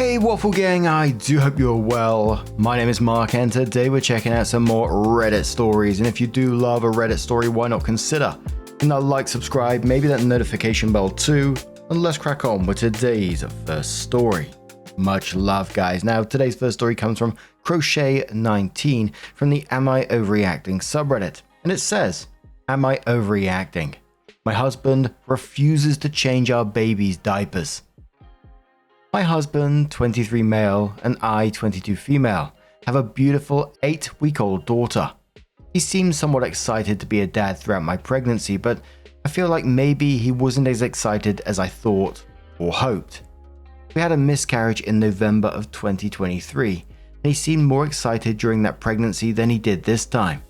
Hey Waffle Gang, I do hope you're well. My name is Mark and today we're checking out some more Reddit stories, and if you do love a Reddit story, why not consider hitting that like, subscribe, maybe that notification bell too, and let's crack on with today's first story. Much love guys. Now today's first story comes from Crochet19 from the Am I Overreacting subreddit, and it says, Am I overreacting? My husband refuses to change our baby's diapers. My husband, 23 male, and I, 22 female, have a beautiful 8-week-old daughter. He seemed somewhat excited to be a dad throughout my pregnancy, but I feel like maybe he wasn't as excited as I thought or hoped. We had a miscarriage in November of 2023, and he seemed more excited during that pregnancy than he did this time.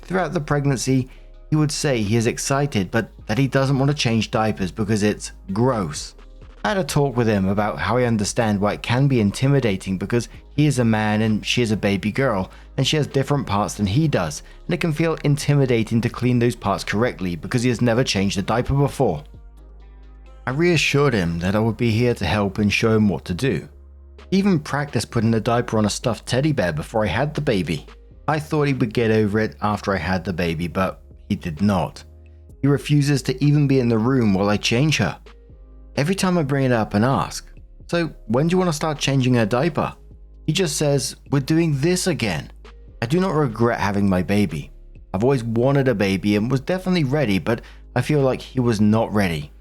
Throughout the pregnancy, he would say he is excited, but that he doesn't want to change diapers because it's gross. I had a talk with him about how I understand why it can be intimidating because he is a man and she is a baby girl and she has different parts than he does, and it can feel intimidating to clean those parts correctly because he has never changed a diaper before. I reassured him that I would be here to help and show him what to do. He even practiced putting the diaper on a stuffed teddy bear before I had the baby. I thought he would get over it after I had the baby, but he did not. He refuses to even be in the room while I change her. Every time I bring it up and ask, so when do you want to start changing her diaper? He just says, we're doing this again. I do not regret having my baby. I've always wanted a baby and was definitely ready, but I feel like he was not ready.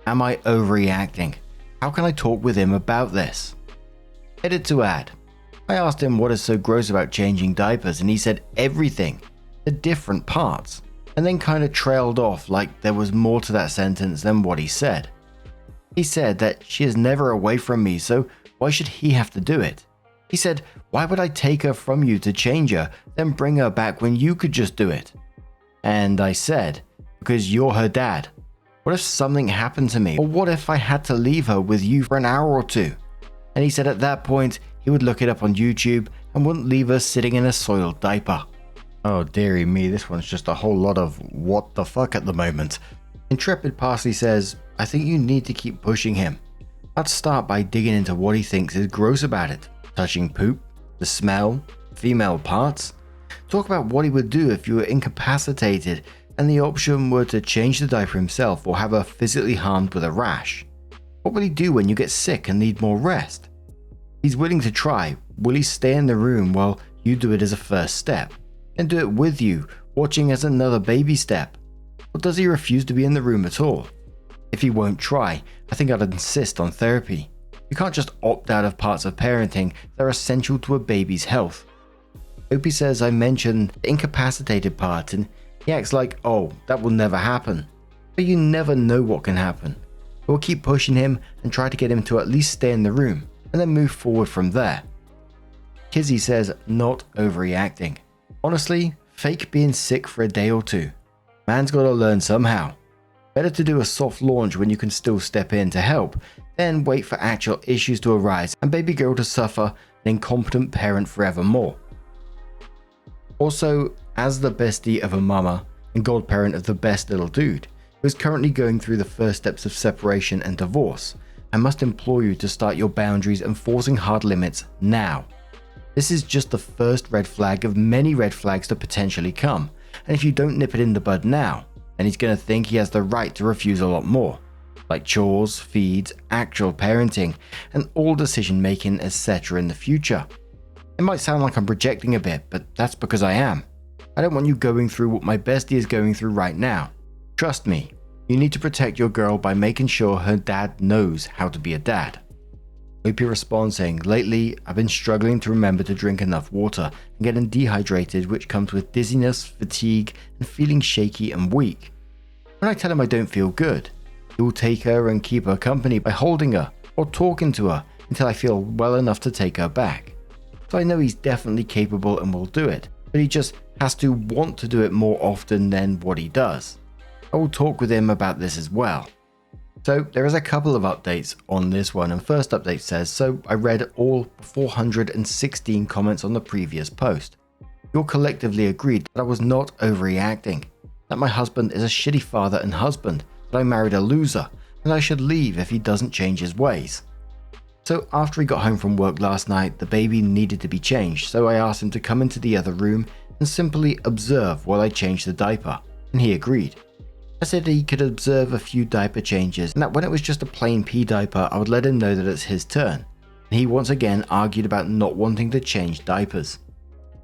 Am I overreacting? How can I talk with him about this? Edit to add. I asked him what is so gross about changing diapers and he said everything, the different parts, and then kind of trailed off like there was more to that sentence than what he said. He said that she is never away from me, so why should he have to do it? He said, why would I take her from you to change her, then bring her back when you could just do it? And I said, because you're her dad. What if something happened to me? Or what if I had to leave her with you for an hour or two? And he said at that point, he would look it up on YouTube and wouldn't leave her sitting in a soiled diaper. Oh dearie me, this one's just a whole lot of what the fuck at the moment. Intrepid Parsley says, I think you need to keep pushing him. Let's start by digging into what he thinks is gross about it. Touching poop, the smell, female parts. Talk about what he would do if you were incapacitated and the option were to change the diaper himself or have her physically harmed with a rash. What will he do when you get sick and need more rest? He's willing to try. Will he stay in the room while you do it as a first step? And do it with you, watching as another baby step? Or does he refuse to be in the room at all? If he won't try, I think I'd insist on therapy. You can't just opt out of parts of parenting that are essential to a baby's health. Opie says I mentioned the incapacitated part and he acts like, oh, that will never happen. But you never know what can happen. We'll keep pushing him and try to get him to at least stay in the room and then move forward from there. Kizzy says not overreacting. Honestly, fake being sick for a day or two. Man's gotta learn somehow. Better to do a soft launch when you can still step in to help, than wait for actual issues to arise and baby girl to suffer an incompetent parent forevermore. Also, as the bestie of a mama and godparent of the best little dude, who is currently going through the first steps of separation and divorce, I must implore you to start your boundaries and forcing hard limits now. This is just the first red flag of many red flags to potentially come, and if you don't nip it in the bud now, then he's going to think he has the right to refuse a lot more, like chores, feeds, actual parenting, and all decision making, etc. in the future. It might sound like I'm projecting a bit, but that's because I am. I don't want you going through what my bestie is going through right now. Trust me, you need to protect your girl by making sure her dad knows how to be a dad. Opie responds saying, lately I've been struggling to remember to drink enough water and getting dehydrated, which comes with dizziness, fatigue, and feeling shaky and weak. When I tell him I don't feel good, he will take her and keep her company by holding her or talking to her until I feel well enough to take her back. So I know he's definitely capable and will do it, but he just has to want to do it more often than what he does. I will talk with him about this as well. So there is a couple of updates on this one, and first update says, so I read all 416 comments on the previous post. You all collectively agreed that I was not overreacting, that my husband is a shitty father and husband, that I married a loser, and I should leave if he doesn't change his ways. So after he got home from work last night, the baby needed to be changed, so I asked him to come into the other room and simply observe while I changed the diaper, and he agreed. I said he could observe a few diaper changes and that when it was just a plain pee diaper, I would let him know that it's his turn. And he once again argued about not wanting to change diapers.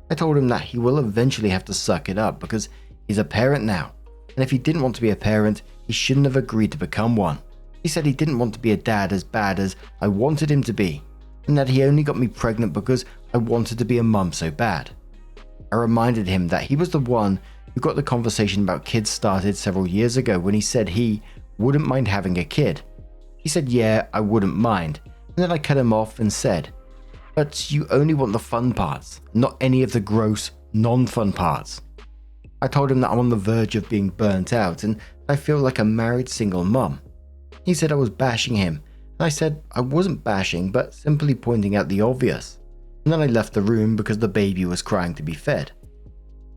I told him that he will eventually have to suck it up because he's a parent now, and if he didn't want to be a parent, he shouldn't have agreed to become one. He said he didn't want to be a dad as bad as I wanted him to be, and that he only got me pregnant because I wanted to be a mum so bad. I reminded him that he was the one who got the conversation about kids started several years ago when he said he wouldn't mind having a kid. He said, yeah, I wouldn't mind, and then I cut him off and said, but you only want the fun parts, not any of the gross, non-fun parts. I told him that I'm on the verge of being burnt out and I feel like a married single mum. He said I was bashing him, and I said I wasn't bashing but simply pointing out the obvious, and then I left the room because the baby was crying to be fed.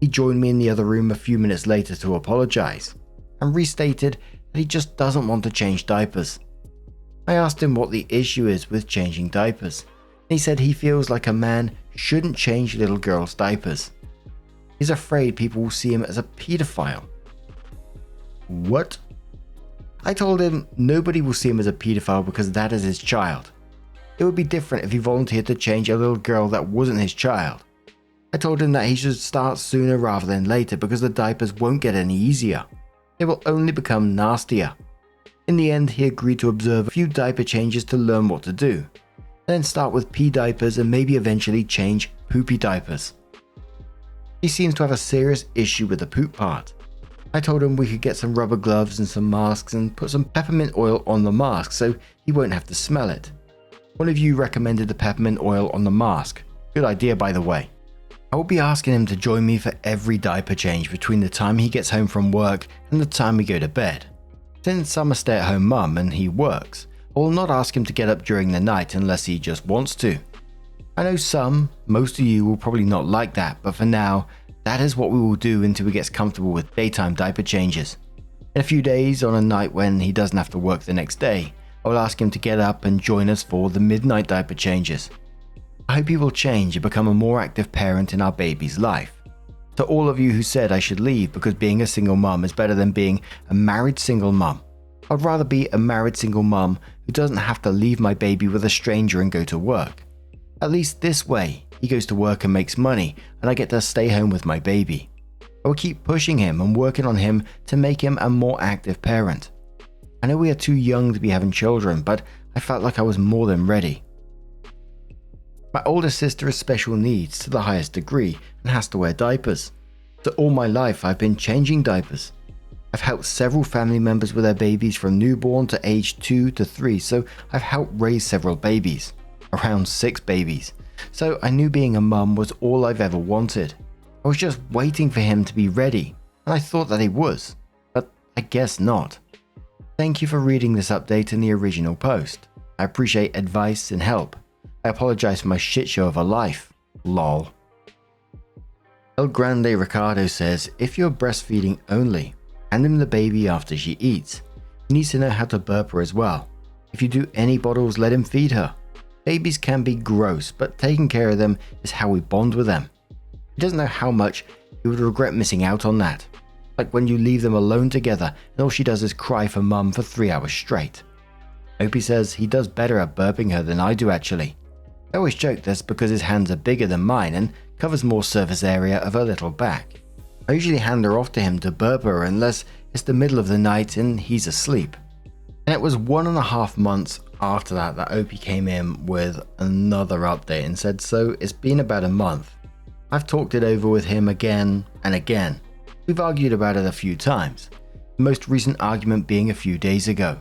He joined me in the other room a few minutes later to apologize, and restated that he just doesn't want to change diapers. I asked him what the issue is with changing diapers, and he said he feels like a man shouldn't change little girls' diapers. He's afraid people will see him as a pedophile. What? I told him nobody will see him as a pedophile because that is his child. It would be different if he volunteered to change a little girl that wasn't his child. I told him that he should start sooner rather than later because the diapers won't get any easier. They will only become nastier. In the end, he agreed to observe a few diaper changes to learn what to do. Then start with pee diapers and maybe eventually change poopy diapers. He seems to have a serious issue with the poop part. I told him we could get some rubber gloves and some masks and put some peppermint oil on the mask so he won't have to smell it. One of you recommended the peppermint oil on the mask. Good idea, by the way. I will be asking him to join me for every diaper change between the time he gets home from work and the time we go to bed. Since I'm a stay-at-home mum and he works, I will not ask him to get up during the night unless he just wants to. I know most of you will probably not like that, but for now, that is what we will do until he gets comfortable with daytime diaper changes. In a few days, on a night when he doesn't have to work the next day, I will ask him to get up and join us for the midnight diaper changes. I hope he will change and become a more active parent in our baby's life. To all of you who said I should leave because being a single mum is better than being a married single mum, I'd rather be a married single mum who doesn't have to leave my baby with a stranger and go to work. At least this way, he goes to work and makes money, and I get to stay home with my baby. I will keep pushing him and working on him to make him a more active parent. I know we are too young to be having children, but I felt like I was more than ready. My older sister has special needs to the highest degree and has to wear diapers. So all my life I've been changing diapers. I've helped several family members with their babies from newborn to age 2 to 3, so I've helped raise several babies. Around 6 babies. So I knew being a mum was all I've ever wanted. I was just waiting for him to be ready, and I thought that he was, but I guess not. Thank you for reading this update in the original post. I appreciate advice and help. I apologize for my shit show of a life. Lol. El Grande Ricardo says, if you're breastfeeding only, hand him the baby after she eats. He needs to know how to burp her as well. If you do any bottles, let him feed her. Babies can be gross, but taking care of them is how we bond with them. He doesn't know how much he would regret missing out on that. Like when you leave them alone together and all she does is cry for mum for 3 hours straight. Opie says he does better at burping her than I do actually. I always joke this because his hands are bigger than mine and covers more surface area of her little back. I usually hand her off to him to burp her unless it's the middle of the night and he's asleep. And it was 1.5 months after that Opie came in with another update and said, so it's been about a month. I've talked it over with him again and again. We've argued about it a few times, the most recent argument being a few days ago.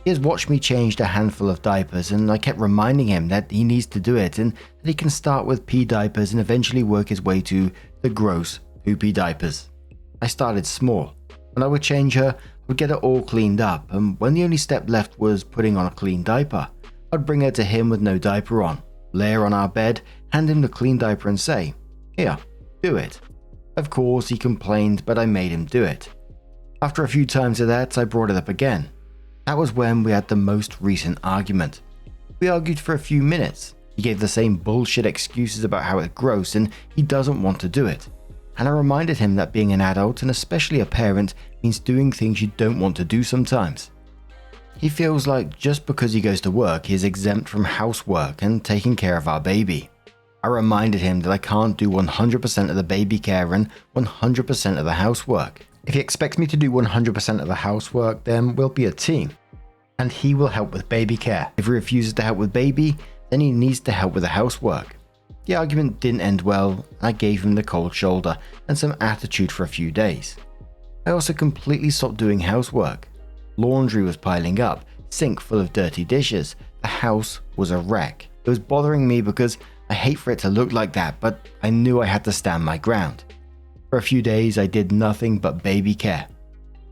He has watched me change a handful of diapers and I kept reminding him that he needs to do it and that he can start with pee diapers and eventually work his way to the gross poopy diapers. I started small. When I would change her, I would get her all cleaned up, and when the only step left was putting on a clean diaper, I'd bring her to him with no diaper on, lay her on our bed, hand him the clean diaper and say, here, do it. Of course he complained, but I made him do it. After a few times of that, I brought it up again. That was when we had the most recent argument. We argued for a few minutes. He gave the same bullshit excuses about how it's gross and he doesn't want to do it. And I reminded him that being an adult, and especially a parent, means doing things you don't want to do sometimes. He feels like just because he goes to work, he is exempt from housework and taking care of our baby. I reminded him that I can't do 100% of the baby care and 100% of the housework. If he expects me to do 100% of the housework, then we'll be a team. And he will help with baby care. If he refuses to help with baby, then he needs to help with the housework. The argument didn't end well, and I gave him the cold shoulder and some attitude for a few days. I also completely stopped doing housework. Laundry was piling up, sink full of dirty dishes, the house was a wreck. It was bothering me because I hate for it to look like that, but I knew I had to stand my ground. For a few days I did nothing but baby care.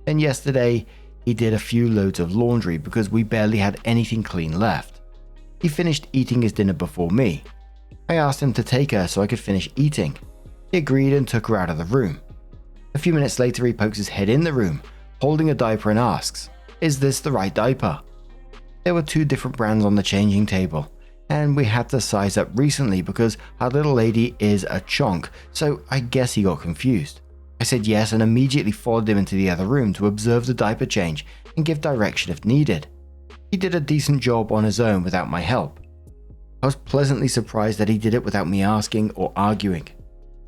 Then yesterday, he did a few loads of laundry because we barely had anything clean left. He finished eating his dinner before me. I asked him to take her so I could finish eating. He agreed and took her out of the room. A few minutes later he pokes his head in the room, holding a diaper and asks, "Is this the right diaper?" There were 2 different brands on the changing table, and we had to size up recently because our little lady is a chonk, so I guess he got confused. I said yes and immediately followed him into the other room to observe the diaper change and give direction if needed. He did a decent job on his own without my help. I was pleasantly surprised that he did it without me asking or arguing.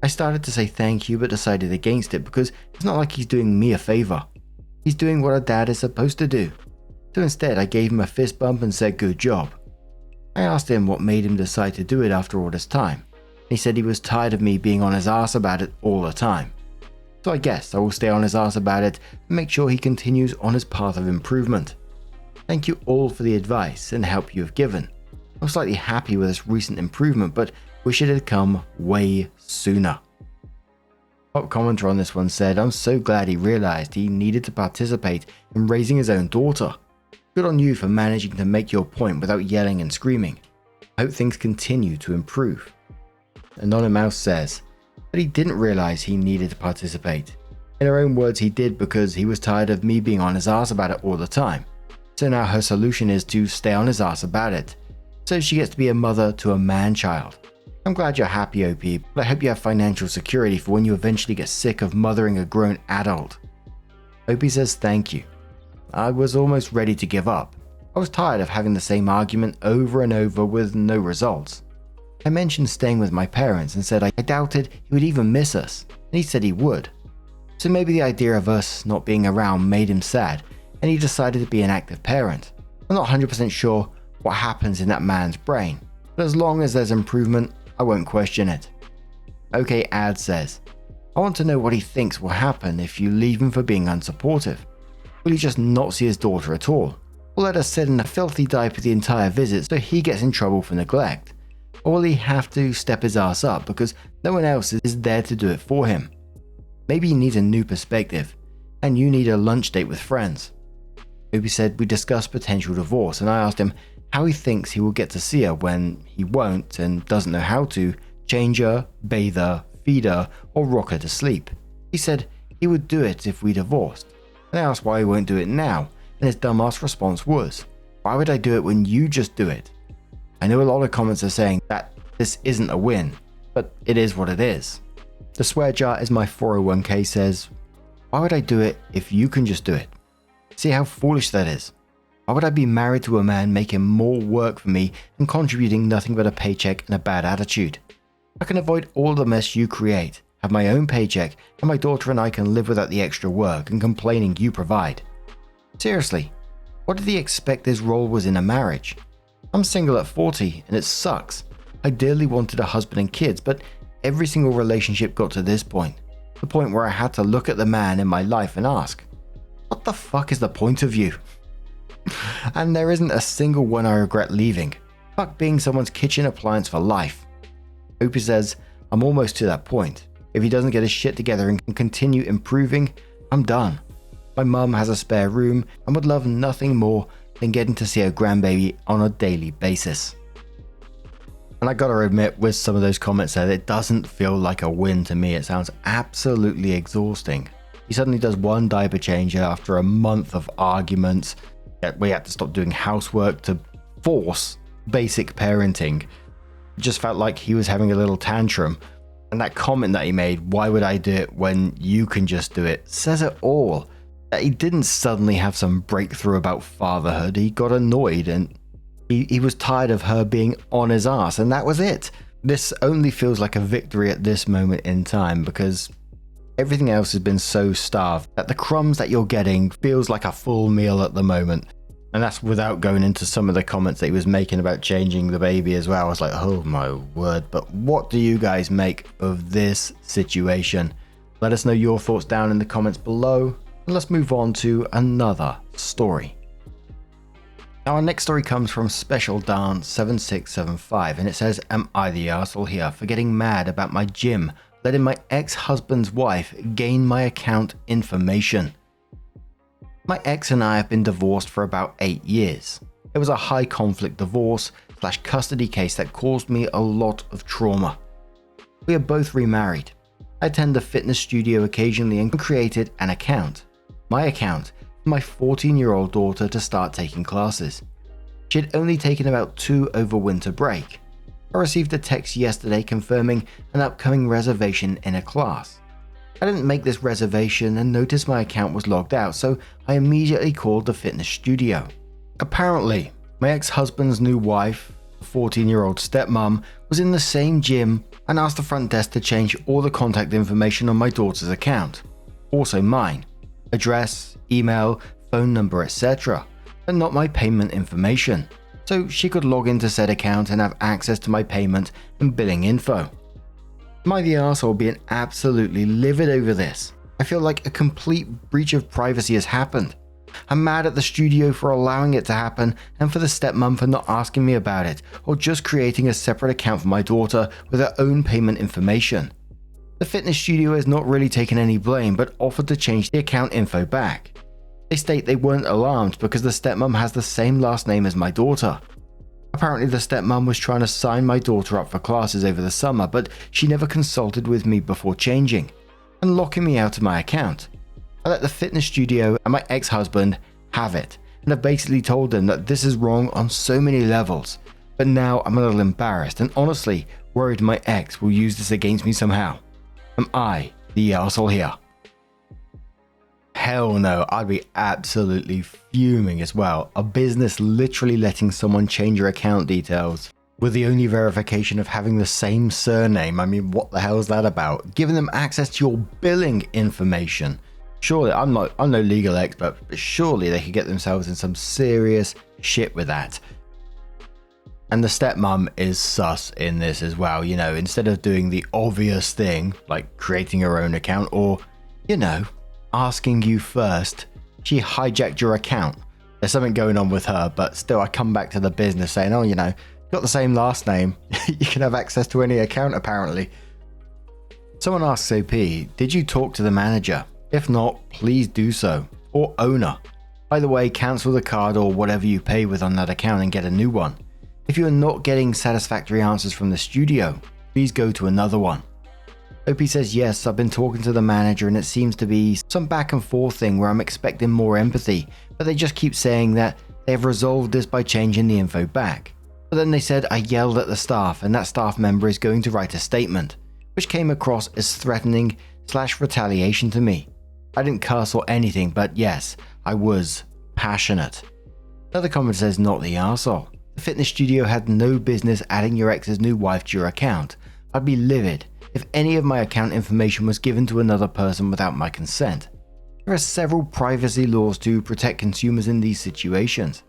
I started to say thank you but decided against it because it's not like he's doing me a favor. He's doing what a dad is supposed to do. So instead I gave him a fist bump and said good job. I asked him what made him decide to do it after all this time. He said he was tired of me being on his ass about it all the time. So I guess I will stay on his ass about it and make sure he continues on his path of improvement. Thank you all for the advice and help you have given. I'm slightly happy with this recent improvement, but wish it had come way sooner. Top commenter on this one said, "I'm so glad he realized he needed to participate in raising his own daughter. Good on you for managing to make your point without yelling and screaming. I hope things continue to improve." Anonymous says that he didn't realize he needed to participate. In her own words, he did because he was tired of me being on his ass about it all the time. So now her solution is to stay on his ass about it, so she gets to be a mother to a man-child. I'm glad you're happy, OP, but I hope you have financial security for when you eventually get sick of mothering a grown adult. OP says thank you. I was almost ready to give up. I was tired of having the same argument over and over with no results. I mentioned staying with my parents and said I doubted he would even miss us, and he said he would. So maybe the idea of us not being around made him sad, and he decided to be an active parent. I'm not 100% sure what happens in that man's brain, but as long as there's improvement, I won't question it. OK Ad says, I want to know what he thinks will happen if you leave him for being unsupportive. Will he just not see his daughter at all? Or let her sit in a filthy diaper the entire visit so he gets in trouble for neglect? Or will he have to step his ass up because no one else is there to do it for him? Maybe he needs a new perspective, and you need a lunch date with friends. Obi said we discussed potential divorce, and I asked him how he thinks he will get to see her when he won't and doesn't know how to change her, bathe her, feed her, or rock her to sleep. He said he would do it if we divorced, and I asked why he won't do it now, and his dumbass response was, why would I do it when you just do it? I know a lot of comments are saying that this isn't a win, but it is what it is. The swear jar is my 401k says, why would I do it if you can just do it? See how foolish that is. Why would I be married to a man making more work for me and contributing nothing but a paycheck and a bad attitude? I can avoid all the mess you create, have my own paycheck, and my daughter and I can live without the extra work and complaining you provide. Seriously, what did he expect his role was in a marriage? I'm single at 40 and it sucks. I dearly wanted a husband and kids, but every single relationship got to this point. The point where I had to look at the man in my life and ask, what the fuck is the point of you? And there isn't a single one I regret leaving. Fuck being someone's kitchen appliance for life. Opie says, I'm almost to that point. If he doesn't get his shit together and can continue improving, I'm done. My mum has a spare room and would love nothing more than getting to see her grandbaby on a daily basis. And I gotta admit, with some of those comments there, it doesn't feel like a win to me. It sounds absolutely exhausting. He suddenly does one diaper changer after a month of arguments that we had to stop doing housework to force basic parenting. It just felt like he was having a little tantrum. And that comment that he made, why would I do it when you can just do it, says it all. That he didn't suddenly have some breakthrough about fatherhood. He got annoyed and he was tired of her being on his ass, and that was it. This only feels like a victory at this moment in time because everything else has been so starved that the crumbs that you're getting feels like a full meal at the moment. And that's without going into some of the comments that he was making about changing the baby as well. I was like, oh my word. But what do you guys make of this situation? Let us know your thoughts down in the comments below. And let's move on to another story. Now our next story comes from Special Dance 7675, and it says, am I the arsehole here for getting mad about my gym letting my ex-husband's wife gain my account information? My ex and I have been divorced for about 8 years. It was a high conflict divorce / custody case that caused me a lot of trauma. We are both remarried. I attend a fitness studio occasionally and created an account. My account for my 14-year-old daughter to start taking classes. She had only taken about 2 over winter break. I received a text yesterday confirming an upcoming reservation in a class. I didn't make this reservation and noticed my account was logged out, so I immediately called the fitness studio. Apparently, my ex-husband's new wife, a 14-year-old stepmom, was in the same gym and asked the front desk to change all the contact information on my daughter's account. Also mine, address, email, phone number, etc., but not my payment information, so she could log into said account and have access to my payment and billing info. Am I the arsehole being absolutely livid over this? I feel like a complete breach of privacy has happened. I'm mad at the studio for allowing it to happen and for the stepmom for not asking me about it or just creating a separate account for my daughter with her own payment information. The fitness studio has not really taken any blame but offered to change the account info back. They state they weren't alarmed because the stepmom has the same last name as my daughter. Apparently the stepmom was trying to sign my daughter up for classes over the summer, but she never consulted with me before changing and locking me out of my account. I let the fitness studio and my ex-husband have it and have basically told them that this is wrong on so many levels, but now I'm a little embarrassed and honestly worried my ex will use this against me somehow. Am I the arsehole here? Hell no, I'd be absolutely fuming as well. A business literally letting someone change your account details with the only verification of having the same surname. I mean, what the hell is that about? Giving them access to your billing information. Surely, I'm no legal expert, but surely they could get themselves in some serious shit with that. And the stepmom is sus in this as well. You know, instead of doing the obvious thing, like creating her own account or, you know, asking you first, she hijacked your account. There's something going on with her, but still I come back to the business saying, oh, you know, got the same last name. You can have access to any account apparently. Someone asks OP, did you talk to the manager? If not, please do so. Or owner. Either way, cancel the card or whatever you pay with on that account and get a new one. If you are not getting satisfactory answers from the studio, please go to another one. OP says, yes, I've been talking to the manager and it seems to be some back and forth thing where I'm expecting more empathy, but they just keep saying that they have resolved this by changing the info back. But then they said I yelled at the staff and that staff member is going to write a statement, which came across as threatening / retaliation to me. I didn't curse or anything, but yes, I was passionate. Another comment says, not the arsehole. The fitness studio had no business adding your ex's new wife to your account. I'd be livid if any of my account information was given to another person without my consent. There are several privacy laws to protect consumers in these situations.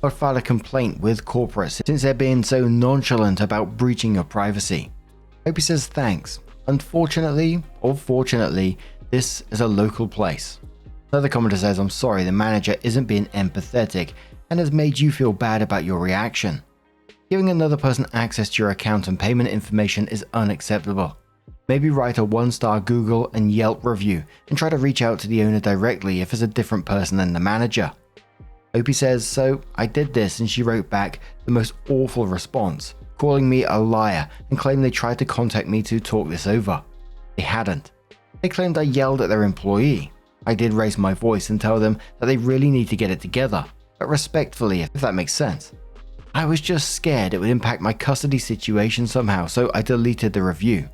I'd file a complaint with corporates since they're being so nonchalant about breaching your privacy. OP says thanks. Unfortunately, or fortunately, this is a local place. Another commenter says, I'm sorry, the manager isn't being empathetic and has made you feel bad about your reaction. Giving another person access to your account and payment information is unacceptable. Maybe write a 1-star Google and Yelp review and try to reach out to the owner directly if it's a different person than the manager. OP says, so I did this and she wrote back the most awful response, calling me a liar and claimed they tried to contact me to talk this over. They hadn't. They claimed I yelled at their employee. I did raise my voice and tell them that they really need to get it together, but respectfully if that makes sense. I was just scared it would impact my custody situation somehow, so I deleted the review.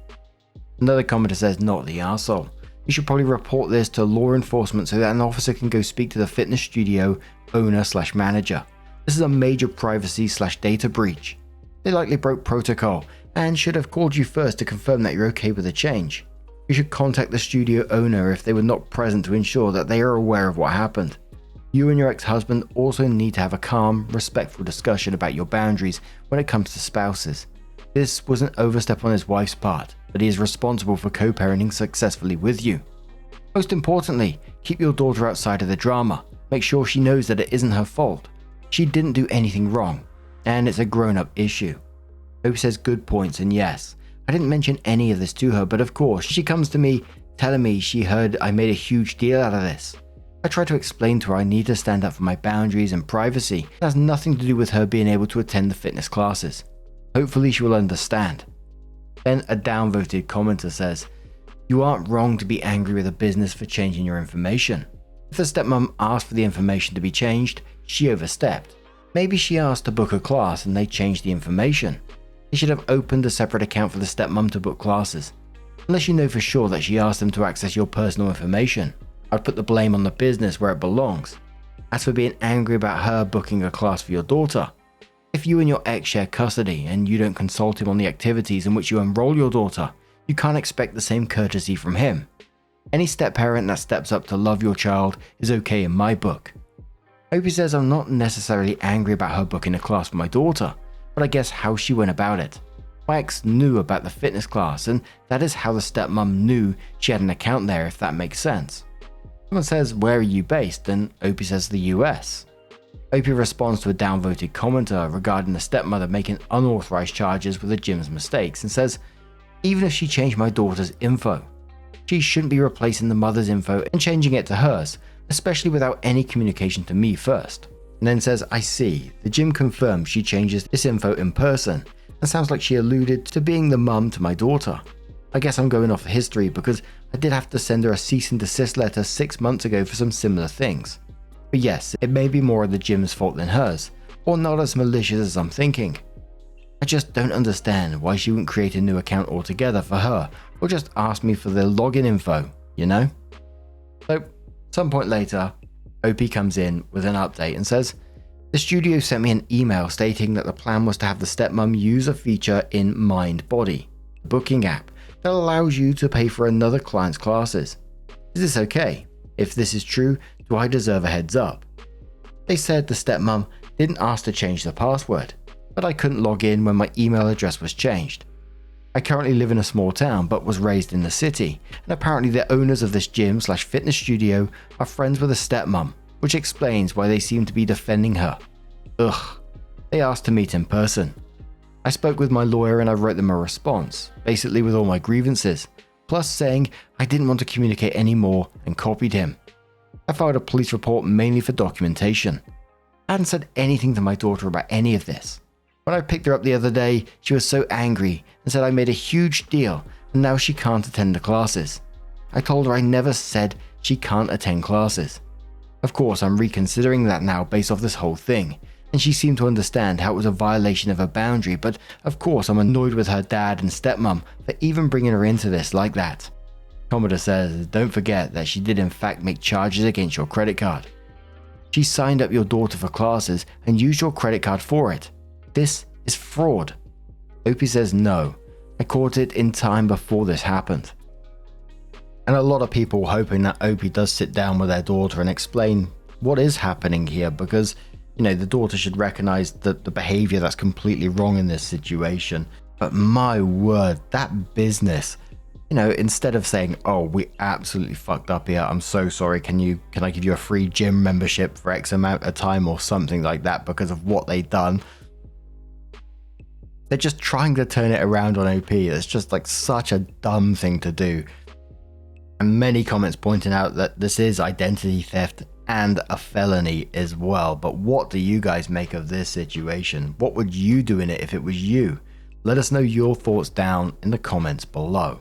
Another commenter says, not the arsehole. You should probably report this to law enforcement so that an officer can go speak to the fitness studio owner/manager. This is a major privacy/data breach. They likely broke protocol and should have called you first to confirm that you're okay with the change. You should contact the studio owner if they were not present to ensure that they are aware of what happened. You and your ex-husband also need to have a calm, respectful discussion about your boundaries when it comes to spouses. This was an overstep on his wife's part, but he is responsible for co-parenting successfully with you. Most importantly, keep your daughter outside of the drama. Make sure she knows that it isn't her fault. She didn't do anything wrong, and it's a grown-up issue. Hope says good points, and yes, I didn't mention any of this to her, but of course, she comes to me telling me she heard I made a huge deal out of this. I try to explain to her I need to stand up for my boundaries and privacy. It has nothing to do with her being able to attend the fitness classes. Hopefully she will understand. Then a downvoted commenter says, you aren't wrong to be angry with a business for changing your information. If the stepmom asked for the information to be changed, she overstepped. Maybe she asked to book a class and they changed the information. They should have opened a separate account for the stepmom to book classes. Unless you know for sure that she asked them to access your personal information. I'd put the blame on the business where it belongs. As for being angry about her booking a class for your daughter, if you and your ex share custody and you don't consult him on the activities in which you enroll your daughter, you can't expect the same courtesy from him. Any step-parent that steps up to love your child is okay in my book. Opie says I'm not necessarily angry about her booking a class for my daughter, but I guess how she went about it. My ex knew about the fitness class, and that is how the stepmom knew she had an account there, if that makes sense. Someone says, where are you based? And Opie says the US. Opie responds to a downvoted commenter regarding the stepmother making unauthorized charges with the gym's mistakes and says, even if she changed my daughter's info, she shouldn't be replacing the mother's info and changing it to hers, especially without any communication to me first. And then says, I see, the gym confirmed she changes this info in person, and sounds like she alluded to being the mum to my daughter. I guess I'm going off history because I did have to send her a cease and desist letter 6 months ago for some similar things. But yes, it may be more of the gym's fault than hers, or not as malicious as I'm thinking. I just don't understand why she wouldn't create a new account altogether for her, or just ask me for the login info, you know? So, some point later, OP comes in with an update and says, the studio sent me an email stating that the plan was to have the stepmom use a feature in MindBody, a booking app that allows you to pay for another client's classes. Is this okay? If this is true, do I deserve a heads up? They said the stepmom didn't ask to change the password, but I couldn't log in when my email address was changed. I currently live in a small town but was raised in the city, and apparently the owners of this gym/fitness studio are friends with a stepmom, which explains why they seem to be defending her. Ugh, they asked to meet in person. I spoke with my lawyer and I wrote them a response, basically with all my grievances, plus saying I didn't want to communicate anymore and copied him. I filed a police report mainly for documentation. I hadn't said anything to my daughter about any of this. When I picked her up the other day, she was so angry and said I made a huge deal and now she can't attend the classes. I told her I never said she can't attend classes. Of course, I'm reconsidering that now based off this whole thing, and she seemed to understand how it was a violation of her boundary, but of course I'm annoyed with her dad and stepmom for even bringing her into this like that. Commodore says, don't forget that she did in fact make charges against your credit card. She signed up your daughter for classes and used your credit card for it. This is fraud. Opie says no, I caught it in time before this happened. And a lot of people hoping that Opie does sit down with their daughter and explain what is happening here, because the daughter should recognize the behavior that's completely wrong in this situation. But my word, that business, instead of saying, oh, we absolutely fucked up here, I'm so sorry, can I give you a free gym membership for X amount of time or something like that because of what they've done. They're just trying to turn it around on OP. It's just like such a dumb thing to do. And many comments pointing out that this is identity theft and a felony as well. But what do you guys make of this situation? What would you do in it if it was you? Let us know your thoughts down in the comments below.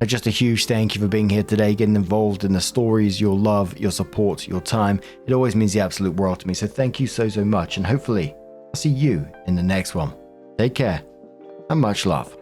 And just a huge thank you for being here today, getting involved in the stories, your love, your support, your time. It always means the absolute world to me. So thank you so much, and hopefully I'll I'll see you in the next one. Take care and much love.